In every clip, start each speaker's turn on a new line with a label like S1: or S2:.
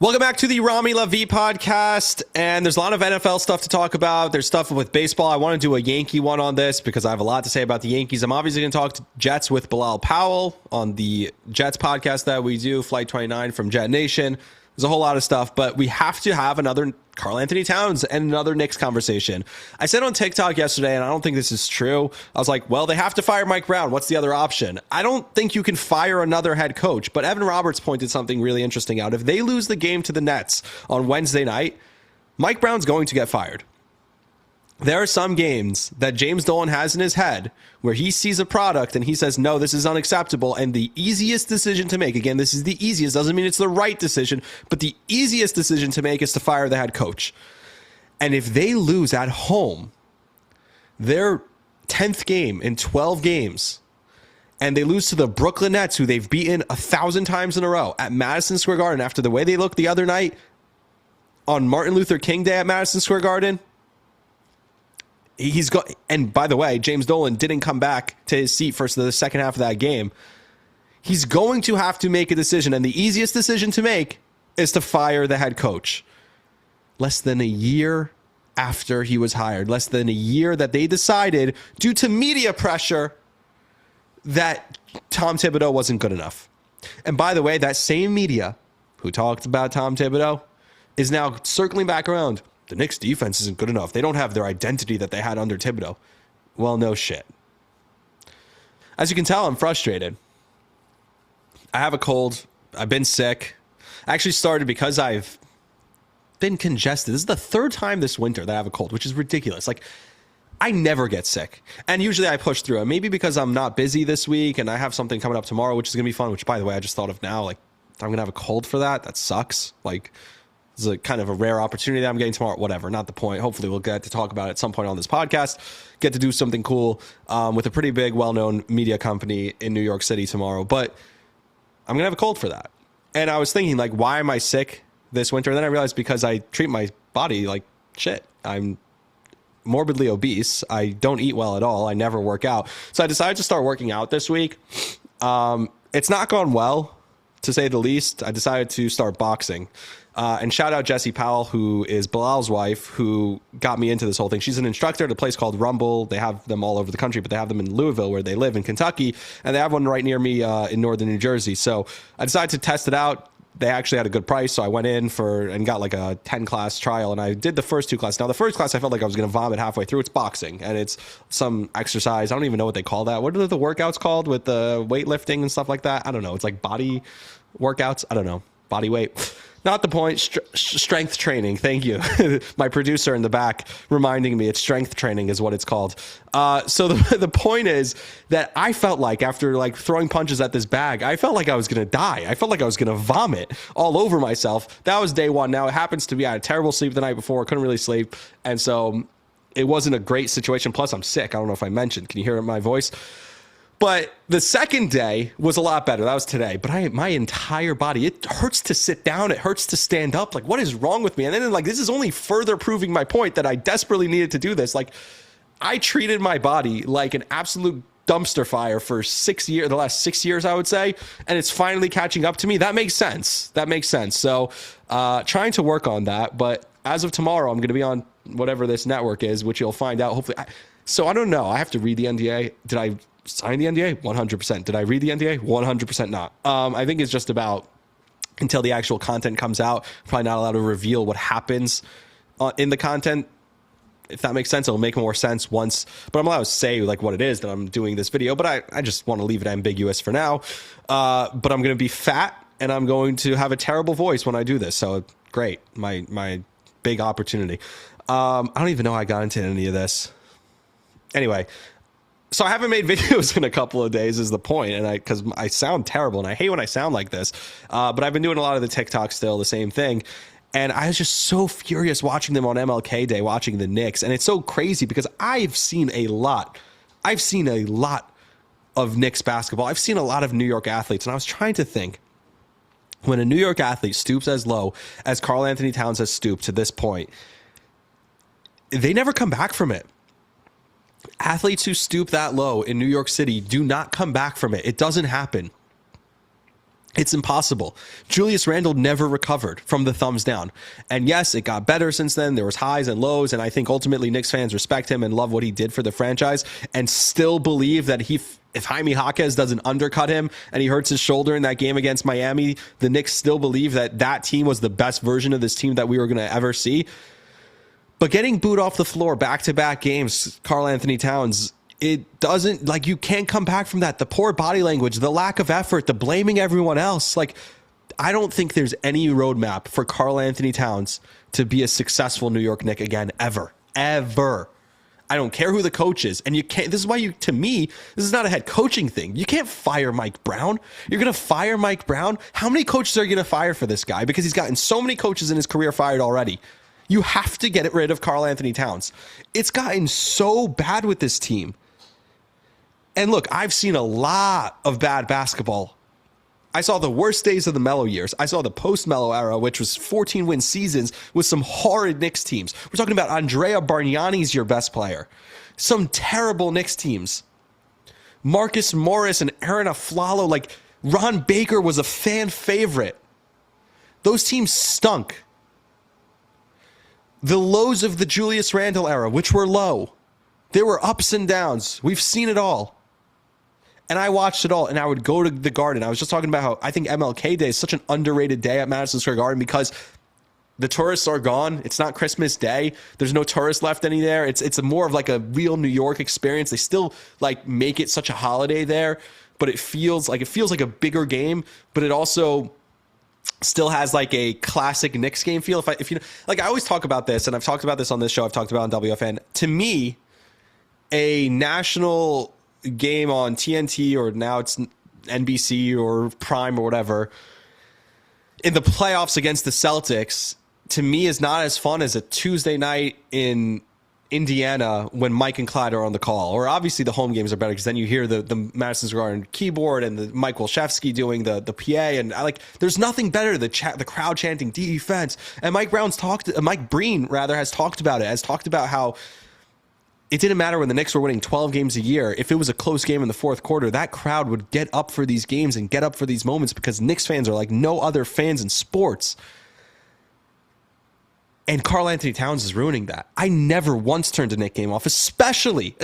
S1: Welcome back to the Rami Lavi podcast, and there's a lot of NFL stuff to talk about. There's stuff with baseball. I want to do a Yankee one on this because I have a lot to say about the Yankees. I'm obviously going to talk to Jets with Bilal Powell on the Jets podcast that we do, Flight 29 from Jet Nation. There's a whole lot of stuff, but we have to have another Karl-Anthony Towns and another Knicks conversation. I said on TikTok yesterday, and I don't think this is true, I was like, well, they have to fire Mike Brown. What's the other option? I don't think you can fire another head coach, but Evan Roberts pointed something really interesting out. If they lose the game to the Nets on Wednesday night, Mike Brown's going to get fired. There are some games that James Dolan has in his head where he sees a product and he says, no, this is unacceptable. And the easiest decision to make, again, this is the easiest, doesn't mean it's the right decision, but the easiest decision to make is to fire the head coach. And if they lose at home, their 10th game in 12 games, and they lose to the Brooklyn Nets, who they've beaten 1,000 times in a row at Madison Square Garden after the way they looked the other night on Martin Luther King Day at Madison Square Garden, he's got, and by the way, James Dolan didn't come back to his seat for the second half of that game. He's going to have to make a decision, and the easiest decision to make is to fire the head coach. Less than a year after he was hired, less than a year that they decided, due to media pressure, that Tom Thibodeau wasn't good enough. And by the way, that same media who talked about Tom Thibodeau is now circling back around. The Knicks defense isn't good enough. They don't have their identity that they had under Thibodeau. Well, no shit. As you can tell, I'm frustrated. I have a cold. I've been sick. I actually started because I've been congested. This is the third time this winter that I have a cold, which is ridiculous. Like, I never get sick. And usually I push through it. Maybe because I'm not busy this week and I have something coming up tomorrow, which is going to be fun, which, by the way, I just thought of now. Like, I'm going to have a cold for that. That sucks. Like, it's a kind of a rare opportunity that I'm getting tomorrow. Whatever, not the point. Hopefully we'll get to talk about it at some point on this podcast. Get to do something cool with a pretty big, well-known media company in New York City tomorrow. But I'm going to have a cold for that. And I was thinking, like, why am I sick this winter? And then I realized because I treat my body like shit. I'm morbidly obese. I don't eat well at all. I never work out. So I decided to start working out this week. It's not gone well, to say the least. I decided to start boxing. And shout out Jessie Powell, who is Bilal's wife, who got me into this whole thing. She's an instructor at a place called Rumble. They have them all over the country, but they have them in Louisville, where they live in Kentucky. And they have one right near me in northern New Jersey. So I decided to test it out. They actually had a good price. So I went in and got like a 10-class trial. And I did the first 2 classes. Now, the first class, I felt like I was going to vomit halfway through. It's boxing. And it's some exercise. I don't even know what they call that. What are the workouts called with the weightlifting and stuff like that? I don't know. It's like body workouts. I don't know. Body weight. Not the point. Strength training. Thank you. My producer in the back reminding me it's strength training is what it's called. So the point is that I felt like after like throwing punches at this bag, I felt like I was going to die. I felt like I was going to vomit all over myself. That was day one. Now it happens to be I had terrible sleep the night before. Couldn't really sleep. And so it wasn't a great situation. Plus I'm sick. I don't know if I mentioned. Can you hear my voice? But the second day was a lot better. That was today. But my entire body, it hurts to sit down. It hurts to stand up. Like, what is wrong with me? And then, like, this is only further proving my point that I desperately needed to do this. Like, I treated my body like an absolute dumpster fire for 6 years, the last 6 years, I would say. And it's finally catching up to me. That makes sense. That makes sense. So trying to work on that. But as of tomorrow, I'm going to be on whatever this network is, which you'll find out, hopefully. So I don't know. I have to read the NDA. Did I sign the NDA? 100%. Did I read the NDA? 100% not. I think it's just about until the actual content comes out. I'm probably not allowed to reveal what happens in the content. If that makes sense, it'll make more sense once. But I'm allowed to say like what it is that I'm doing this video. But I just want to leave it ambiguous for now. But I'm going to be fat and I'm going to have a terrible voice when I do this. So great. My big opportunity. I don't even know how I got into any of this. Anyway. So I haven't made videos in a couple of days is the point, and because I sound terrible, and I hate when I sound like this, but I've been doing a lot of the TikTok still, the same thing, and I was just so furious watching them on MLK Day, watching the Knicks, and it's so crazy because I've seen a lot of Knicks basketball. I've seen a lot of New York athletes, and I was trying to think, when a New York athlete stoops as low as Karl-Anthony Towns has stooped to this point, they never come back from it. Athletes who stoop that low in New York City do not come back from it. It doesn't happen. It's impossible. Julius Randle never recovered from the thumbs down. And yes, it got better since then. There was highs and lows, and I think ultimately Knicks fans respect him and love what he did for the franchise and still believe that if Jaime Jaquez doesn't undercut him and he hurts his shoulder in that game against Miami, the Knicks still believe that that team was the best version of this team that we were going to ever see. But getting booed off the floor back-to-back games, Karl-Anthony Towns, it doesn't, like, you can't come back from that. The poor body language, the lack of effort, the blaming everyone else. Like, I don't think there's any roadmap for Karl-Anthony Towns to be a successful New York Knick again, ever. Ever. I don't care who the coach is. And you can't, this is why to me, this is not a head coaching thing. You can't fire Mike Brown. You're going to fire Mike Brown? How many coaches are you going to fire for this guy? Because he's gotten so many coaches in his career fired already. You have to get rid of Karl-Anthony Towns. It's gotten so bad with this team. And look, I've seen a lot of bad basketball. I saw the worst days of the Melo years. I saw the post-Melo era, which was 14-win seasons with some horrid Knicks teams. We're talking about Andrea Bargnani's your best player. Some terrible Knicks teams. Marcus Morris and Aaron Aflalo, like Ron Baker was a fan favorite. Those teams stunk. The lows of the Julius Randle era, which were low. There were ups and downs. We've seen it all. And I watched it all, and I would go to the Garden. I was just talking about how I think MLK Day is such an underrated day at Madison Square Garden because the tourists are gone. It's not Christmas Day. There's no tourists left any there. It's more of like a real New York experience. They still like make it such a holiday there, but it feels like a bigger game, but it also still has like a classic Knicks game feel. If you like, I always talk about this, and I've talked about this on this show. I've talked about on WFN. To me, a national game on TNT, or now it's NBC or Prime or whatever, in the playoffs against the Celtics, to me is not as fun as a Tuesday night in Indiana when Mike and Clyde are on the call. Or obviously the home games are better because then you hear the Madison Square Garden keyboard and the Mike Wolszewski doing the PA, and I like, there's nothing better the crowd chanting defense. And Mike Breen has talked about it, has talked about how it didn't matter when the Knicks were winning 12 games a year. If it was a close game in the fourth quarter, that crowd would get up for these games and get up for these moments because Knicks fans are like no other fans in sports. And Karl-Anthony Towns is ruining that. I never once turned a Knick game off, especially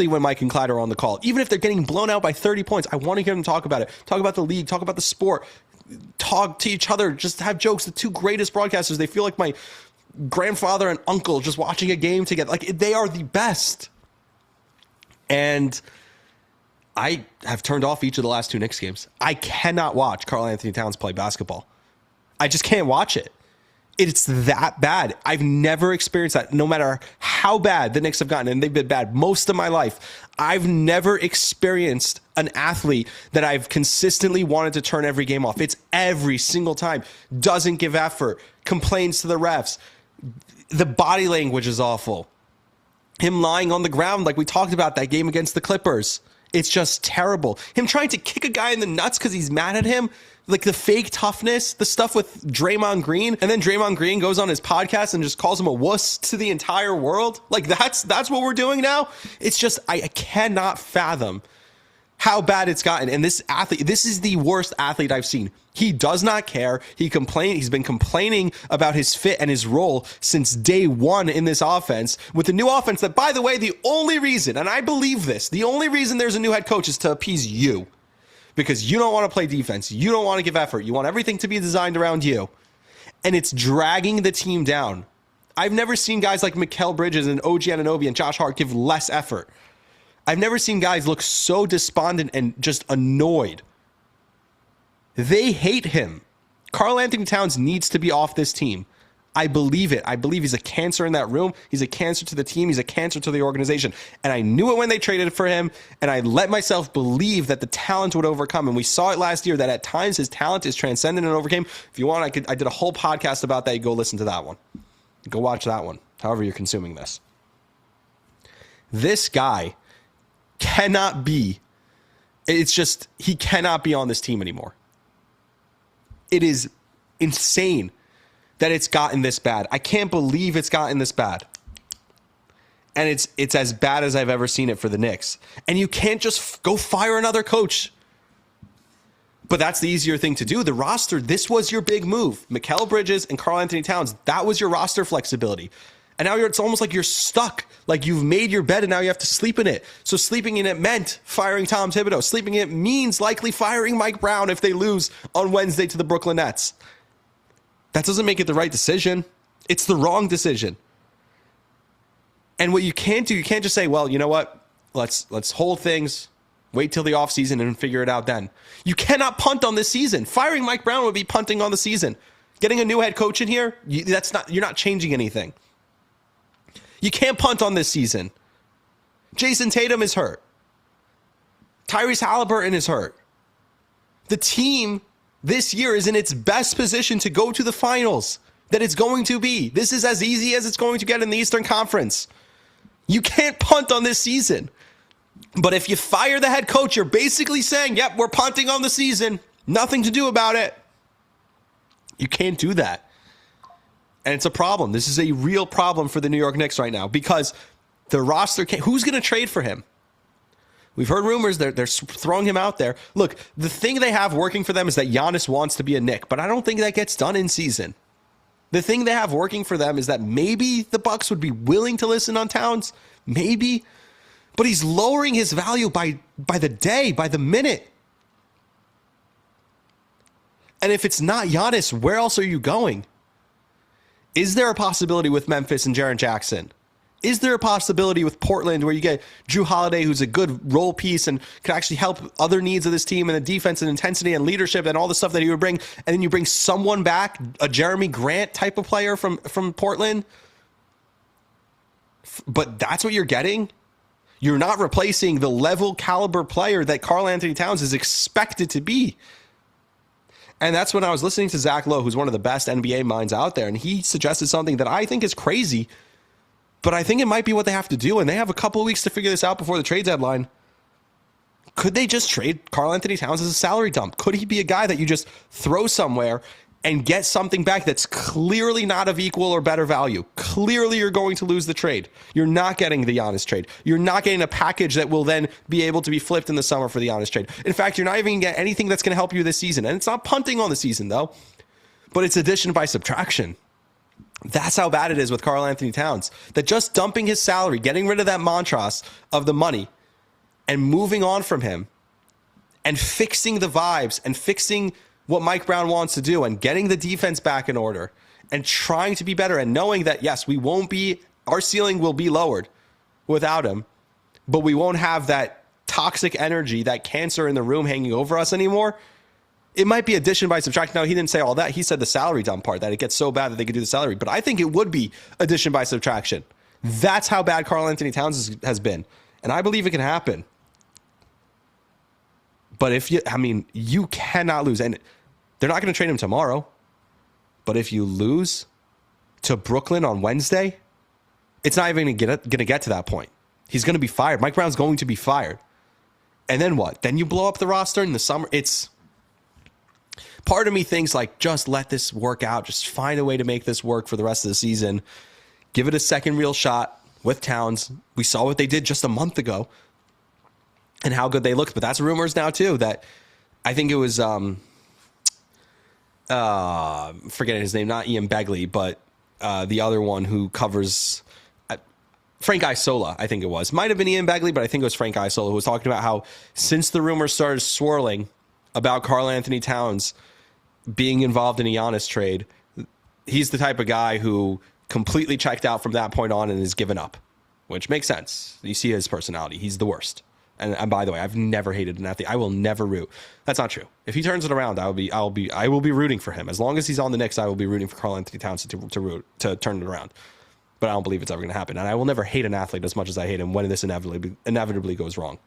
S1: when Mike and Clyde are on the call. Even if they're getting blown out by 30 points, I want to hear them talk about it. Talk about the league, talk about the sport, talk to each other, just have jokes. The two greatest broadcasters, they feel like my grandfather and uncle just watching a game together. Like, they are the best. And I have turned off each of the last two Knicks games. I cannot watch Karl-Anthony Towns play basketball. I just can't watch it. It's that bad. I've never experienced that. No matter how bad the Knicks have gotten, and they've been bad most of my life, I've never experienced an athlete that I've consistently wanted to turn every game off. It's every single time. Doesn't give effort. Complains to the refs. The body language is awful. Him lying on the ground like we talked about that game against the Clippers. It's just terrible. Him trying to kick a guy in the nuts because he's mad at him. Like the fake toughness, the stuff with Draymond Green. And then Draymond Green goes on his podcast and just calls him a wuss to the entire world. Like that's what we're doing now. It's just, I cannot fathom how bad it's gotten. And this athlete, this is the worst athlete I've seen. He does not care. He's been complaining about his fit and his role since day one in this offense, with the new offense that, by the way, the only reason, and I believe this, the only reason there's a new head coach is to appease you, because you don't want to play defense. You don't want to give effort. You want everything to be designed around you. And it's dragging the team down. I've never seen guys like Mikal Bridges and OG Anunoby and Josh Hart give less effort. I've never seen guys look so despondent and just annoyed. They hate him. Karl-Anthony Towns needs to be off this team. I believe it. I believe he's a cancer in that room. He's a cancer to the team. He's a cancer to the organization. And I knew it when they traded for him, and I let myself believe that the talent would overcome. And we saw it last year that at times his talent is transcendent and overcame. If you want, I did a whole podcast about that. You go listen to that one. Go watch that one, however you're consuming this. This guy cannot be, he cannot be on this team anymore. It is insane that it's gotten this bad. I can't believe it's gotten this bad. And it's as bad as I've ever seen it for the Knicks. And you can't just go fire another coach. But that's the easier thing to do. The roster, this was your big move. Mikal Bridges and Karl-Anthony Towns, that was your roster flexibility. And now it's almost like you're stuck. Like you've made your bed and now you have to sleep in it. So sleeping in it meant firing Tom Thibodeau. Sleeping in it means likely firing Mike Brown if they lose on Wednesday to the Brooklyn Nets. That doesn't make it the right decision. It's the wrong decision. And what you can't do, you can't just say, well, you know what? Let's hold things, wait till the offseason and figure it out then. You cannot punt on this season. Firing Mike Brown would be punting on the season. Getting a new head coach in here, you're not changing anything. You can't punt on this season. Jason Tatum is hurt. Tyrese Halliburton is hurt. The team this year is in its best position to go to the finals that it's going to be. This is as easy as it's going to get in the Eastern Conference. You can't punt on this season. But if you fire the head coach, you're basically saying, yep, we're punting on the season. Nothing to do about it. You can't do that. And it's a problem. This is a real problem for the New York Knicks right now because the roster can't. Who's going to trade for him? We've heard rumors they're throwing him out there. Look, the thing they have working for them is that Giannis wants to be a Knick, but I don't think that gets done in season. The thing they have working for them is that maybe the Bucks would be willing to listen on Towns, maybe, but he's lowering his value by the day, by the minute. And if it's not Giannis, where else are you going? Is there a possibility with Memphis and Jaren Jackson? Is there a possibility with Portland where you get Drew Holiday, who's a good role piece and can actually help other needs of this team and the defense and intensity and leadership and all the stuff that he would bring, and then you bring someone back, a Jeremy Grant type of player from Portland? But that's what you're getting? You're not replacing the level caliber player that Karl-Anthony Towns is expected to be. And that's when I was listening to Zach Lowe, who's one of the best NBA minds out there, and he suggested something that I think is crazy, but I think it might be what they have to do, and they have a couple of weeks to figure this out before the trade deadline. Could they just trade Karl-Anthony Towns as a salary dump? Could he be a guy that you just throw somewhere and get something back that's clearly not of equal or better value? Clearly you're going to lose the trade. You're not getting the Giannis trade. You're not getting a package that will then be able to be flipped in the summer for the Giannis trade. In fact, you're not even going to get anything that's going to help you this season. And it's not punting on the season, though, but it's addition by subtraction. That's how bad it is with Karl-Anthony Towns. That just dumping his salary, getting rid of that Montross of the money, and moving on from him, and fixing the vibes, and fixing what Mike Brown wants to do, and getting the defense back in order, and trying to be better, and knowing that, yes, our ceiling will be lowered without him, but we won't have that toxic energy, that cancer in the room hanging over us anymore. It might be addition by subtraction. Now, he didn't say all that. He said the salary dump part, that it gets so bad that they could do the salary. But I think it would be addition by subtraction. That's how bad Karl-Anthony Towns has been. And I believe it can happen. But you cannot lose. And they're not going to trade him tomorrow. But if you lose to Brooklyn on Wednesday, it's not even going to get to that point. He's going to be fired. Mike Brown's going to be fired. And then what? Then you blow up the roster in the summer. Part of me thinks, like, just let this work out. Just find a way to make this work for the rest of the season. Give it a second real shot with Towns. We saw what they did just a month ago and how good they looked. But that's rumors now, too, that I think it was, forgetting his name, not Ian Begley, but the other one who covers Frank Isola, I think it was. Might have been Ian Begley, but I think it was Frank Isola who was talking about how since the rumors started swirling about Karl-Anthony Towns being involved in a Giannis trade, he's the type of guy who completely checked out from that point on and has given up, which makes sense. You see his personality. He's the worst. And by the way, I've never hated an athlete. I will never root. That's not true. If he turns it around, I will be rooting for him. As long as he's on the Knicks, I will be rooting for Karl-Anthony Towns to turn it around. But I don't believe it's ever going to happen. And I will never hate an athlete as much as I hate him when this inevitably goes wrong,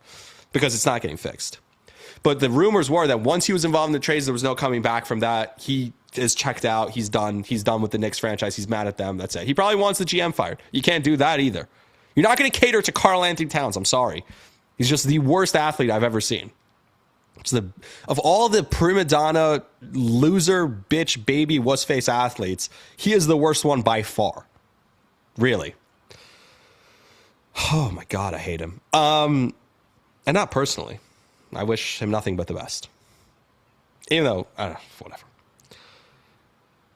S1: because it's not getting fixed. But the rumors were that once he was involved in the trades, there was no coming back from that. He is checked out. He's done. He's done with the Knicks franchise. He's mad at them. That's it. He probably wants the GM fired. You can't do that either. You're not going to cater to Karl-Anthony Towns. I'm sorry. He's just the worst athlete I've ever seen. Of all the prima donna, loser, bitch, baby, wuss-face athletes, he is the worst one by far. Really. Oh, my God, I hate him. And not personally. I wish him nothing but the best. Even though, I don't know, whatever.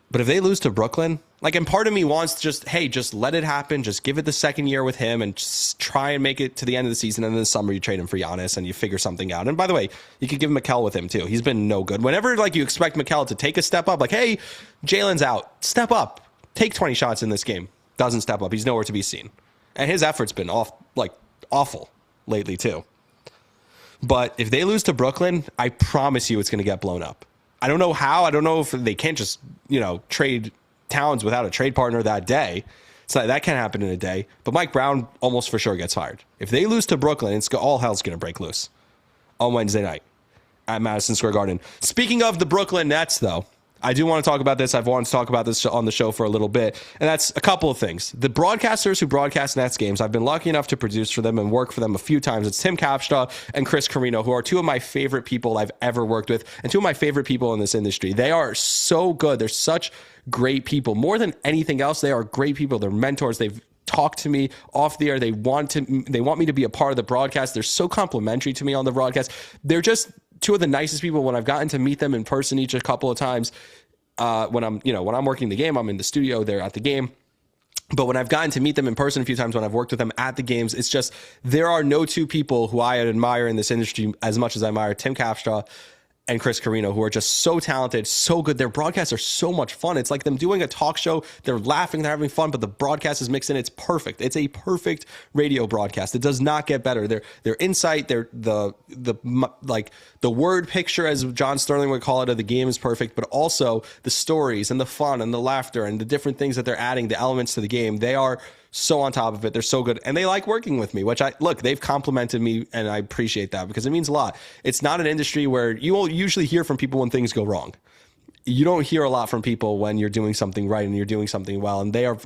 S1: But if they lose to Brooklyn, like, and part of me wants to just let it happen. Just give it the second year with him and just try and make it to the end of the season. And in the summer, you trade him for Giannis and you figure something out. And by the way, you could give Mikal with him too. He's been no good. Whenever like you expect Mikal to take a step up, like, hey, Jalen's out, step up, take 20 shots in this game. Doesn't step up. He's nowhere to be seen. And his effort's been awful lately too. But if they lose to Brooklyn, I promise you it's going to get blown up. I don't know how. I don't know if they can't just, trade Towns without a trade partner that day. So that can happen in a day. But Mike Brown almost for sure gets fired. If they lose to Brooklyn, all hell's going to break loose on Wednesday night at Madison Square Garden. Speaking of the Brooklyn Nets, though, I do want to talk about this. I've wanted to talk about this on the show for a little bit, and that's a couple of things. The broadcasters who broadcast Nets games, I've been lucky enough to produce for them and work for them a few times. It's Tim Capstraw and Chris Carino, who are two of my favorite people I've ever worked with and two of my favorite people in this industry. They are so good. They're such great people. More than anything else, they are great people. They're mentors. They've talked to me off the air. They want me to be a part of the broadcast. They're so complimentary to me on the broadcast. They're just two of the nicest people. When I've gotten to meet them in person each a couple of times, when I'm working the game, I'm in the studio, they're at the game. But when I've gotten to meet them in person a few times, when I've worked with them at the games, it's just, there are no two people who I admire in this industry as much as I admire Tim Capstraw and Chris Carino, who are just so talented, so good. Their broadcasts are so much fun. It's like them doing a talk show. They're laughing, they're having fun, but the broadcast is mixed in. It's perfect. It's a perfect radio broadcast. It does not get better. Their insight, the word picture, as John Sterling would call it, of the game is perfect, but also the stories and the fun and the laughter and the different things that they're adding, the elements to the game. They are so on top of it. They're so good. And they like working with me, which they've complimented me, and I appreciate that because it means a lot. It's not an industry where you will usually hear from people when things go wrong. You don't hear a lot from people when you're doing something right and you're doing something well. And they have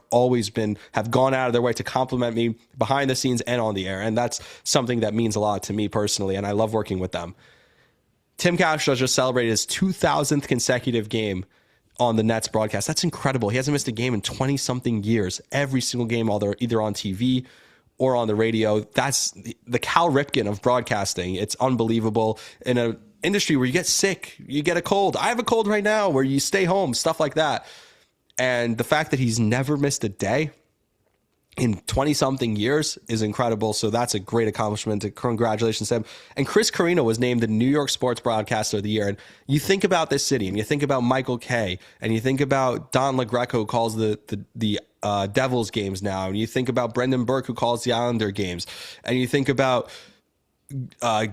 S1: gone out of their way to compliment me behind the scenes and on the air. And that's something that means a lot to me personally. And I love working with them. Tim Capstraw just celebrated his 2000th consecutive game on the Nets broadcast. That's incredible. He hasn't missed a game in 20 something years. Every single game, either on TV or on the radio. That's the Cal Ripken of broadcasting. It's unbelievable in an industry where you get sick, you get a cold. I have a cold right now, where you stay home, stuff like that. And the fact that he's never missed a day in 20 something years is incredible. So that's a great accomplishment. Congratulations to him. And Chris Carino was named the New York Sports Broadcaster of the Year. And you think about this city, and you think about Michael Kay, and you think about Don LaGreca, who calls the Devils games now, and you think about Brendan Burke, who calls the Islander games, and you think about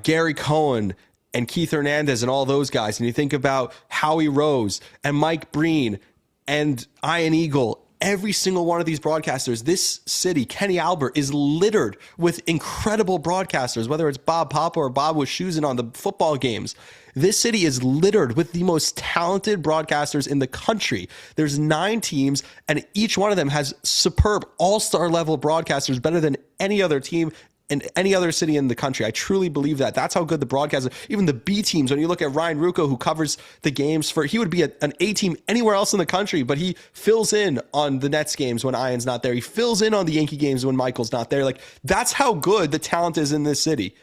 S1: Gary Cohen and Keith Hernandez and all those guys, and you think about Howie Rose and Mike Breen and Ian Eagle. Every single one of these broadcasters, this city, Kenny Albert, is littered with incredible broadcasters, whether it's Bob Papa or Bob Wischusen on the football games. This city is littered with the most talented broadcasters in the country. There's 9 teams, and each one of them has superb all-star level broadcasters, better than any other team in any other city in the country. I truly believe that. That's how good the broadcast is. Even the B teams, when you look at Ryan Rucco, who covers the games he would be an A team anywhere else in the country, but he fills in on the Nets games when Ian's not there. He fills in on the Yankee games when Michael's not there. Like, that's how good the talent is in this city.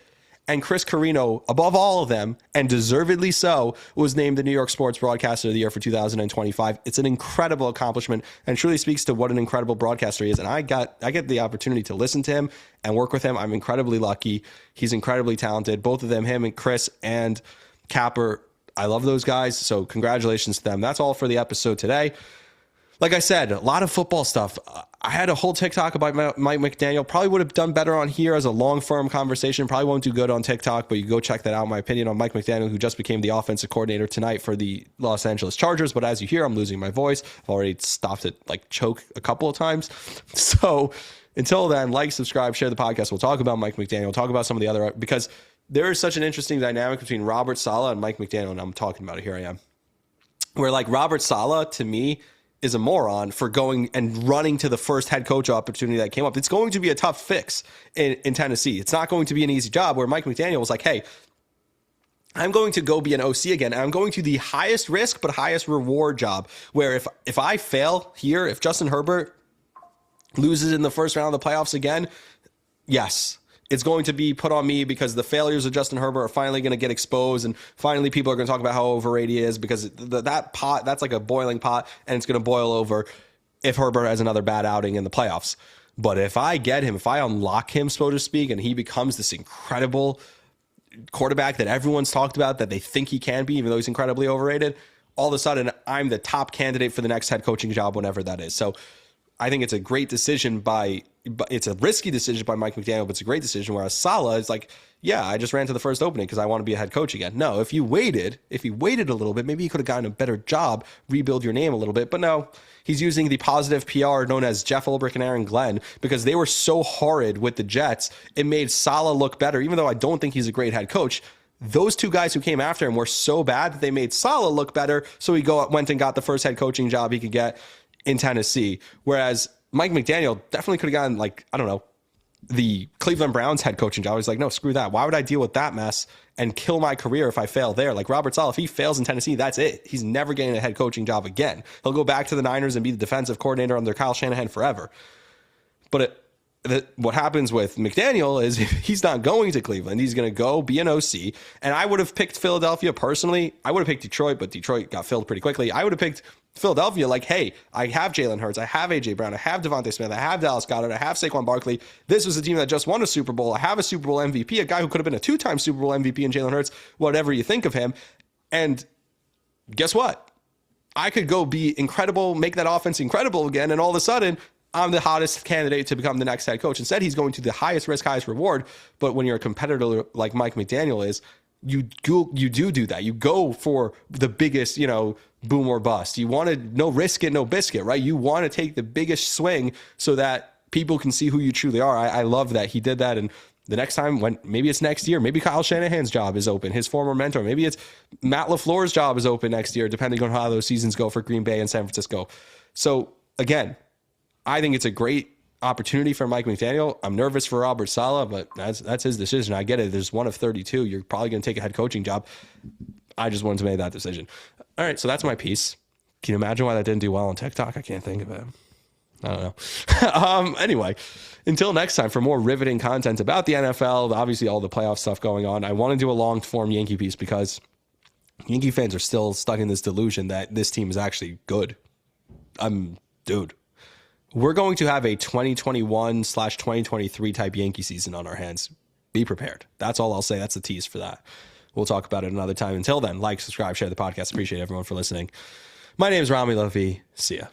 S1: And Chris Carino, above all of them, and deservedly so, was named the New York Sports Broadcaster of the Year for 2025. It's an incredible accomplishment and truly speaks to what an incredible broadcaster he is. And I get the opportunity to listen to him and work with him. I'm incredibly lucky. He's incredibly talented. Both of them, him and Chris and Capper, I love those guys. So congratulations to them. That's all for the episode today. Like I said, a lot of football stuff. I had a whole TikTok about Mike McDaniel. Probably would have done better on here as a long-form conversation. Probably won't do good on TikTok, but you go check that out. My opinion on Mike McDaniel, who just became the offensive coordinator tonight for the Los Angeles Chargers. But as you hear, I'm losing my voice. I've already stopped it, choke a couple of times. So until then, subscribe, share the podcast. We'll talk about Mike McDaniel, talk about some of the other, because there is such an interesting dynamic between Robert Saleh and Mike McDaniel, and I'm talking about it. Here I am. Where Robert Saleh, to me, is a moron for going and running to the first head coach opportunity that came up. It's going to be a tough fix in Tennessee. It's not going to be an easy job, where Mike McDaniel was like, hey, I'm going to go be an OC again. And I'm going to the highest risk but highest reward job, where if I fail here, if Justin Herbert loses in the first round of the playoffs again, yes, it's going to be put on me because the failures of Justin Herbert are finally going to get exposed, and finally people are going to talk about how overrated he is, because that's like a boiling pot, and it's going to boil over if Herbert has another bad outing in the playoffs. But if I get him, if I unlock him, so to speak, and he becomes this incredible quarterback that everyone's talked about, that they think he can be, even though he's incredibly overrated, all of a sudden I'm the top candidate for the next head coaching job, whenever that is. So I think it's a great decision it's a risky decision by Mike McDaniel, but it's a great decision. Whereas Saleh is like, yeah, I just ran to the first opening because I want to be a head coach again. No, if you waited a little bit, maybe you could have gotten a better job, rebuild your name a little bit. But no, he's using the positive PR known as Jeff Ulbrich and Aaron Glenn, because they were so horrid with the Jets. It made Saleh look better, even though I don't think he's a great head coach. Those two guys who came after him were so bad that they made Saleh look better. So he went and got the first head coaching job he could get in Tennessee. Whereas Mike McDaniel definitely could have gotten, like, I don't know, the Cleveland Browns head coaching job. He's like, no, screw that. Why would I deal with that mess and kill my career if I fail there? Like Robert Saleh, if he fails in Tennessee, that's it. He's never getting a head coaching job again. He'll go back to the Niners and be the defensive coordinator under Kyle Shanahan forever. But what happens with McDaniel is he's not going to Cleveland. He's going to go be an OC. And I would have picked Philadelphia personally. I would have picked Detroit, but Detroit got filled pretty quickly. I would have picked Philadelphia, like, hey, I have Jalen Hurts, I have AJ Brown, I have Devontae Smith, I have Dallas Goedert, I have Saquon Barkley. This was a team that just won a Super Bowl. I have a Super Bowl MVP, a guy who could have been a 2-time Super Bowl MVP in Jalen Hurts, whatever you think of him. And guess what? I could go be incredible, make that offense incredible again, and all of a sudden, I'm the hottest candidate to become the next head coach. Instead, he's going to the highest risk, highest reward. But when you're a competitor like Mike McDaniel is, you do that. You go for the biggest, boom or bust. You want to no risk it, no biscuit, right? You want to take the biggest swing so that people can see who you truly are. I love that he did that. And the next time, when maybe it's next year, maybe Kyle Shanahan's job is open, his former mentor, maybe it's Matt LaFleur's job is open next year, depending on how those seasons go for Green Bay and San Francisco. So again, I think it's a great opportunity for Mike McDaniel. I'm nervous for Robert Saleh, but that's his decision. I get it. There's one of 32. You're probably going to take a head coaching job. I just wanted to make that decision. All right, so that's my piece. Can you imagine why that didn't do well on TikTok? I can't think of it. I don't know. Anyway, until next time, for more riveting content about the NFL, obviously all the playoff stuff going on, I want to do a long-form Yankee piece because Yankee fans are still stuck in this delusion that this team is actually good. Dude. We're going to have a 2021/2023 type Yankee season on our hands. Be prepared. That's all I'll say. That's the tease for that. We'll talk about it another time. Until then, like, subscribe, share the podcast. Appreciate everyone for listening. My name is Rami Lavi. See ya.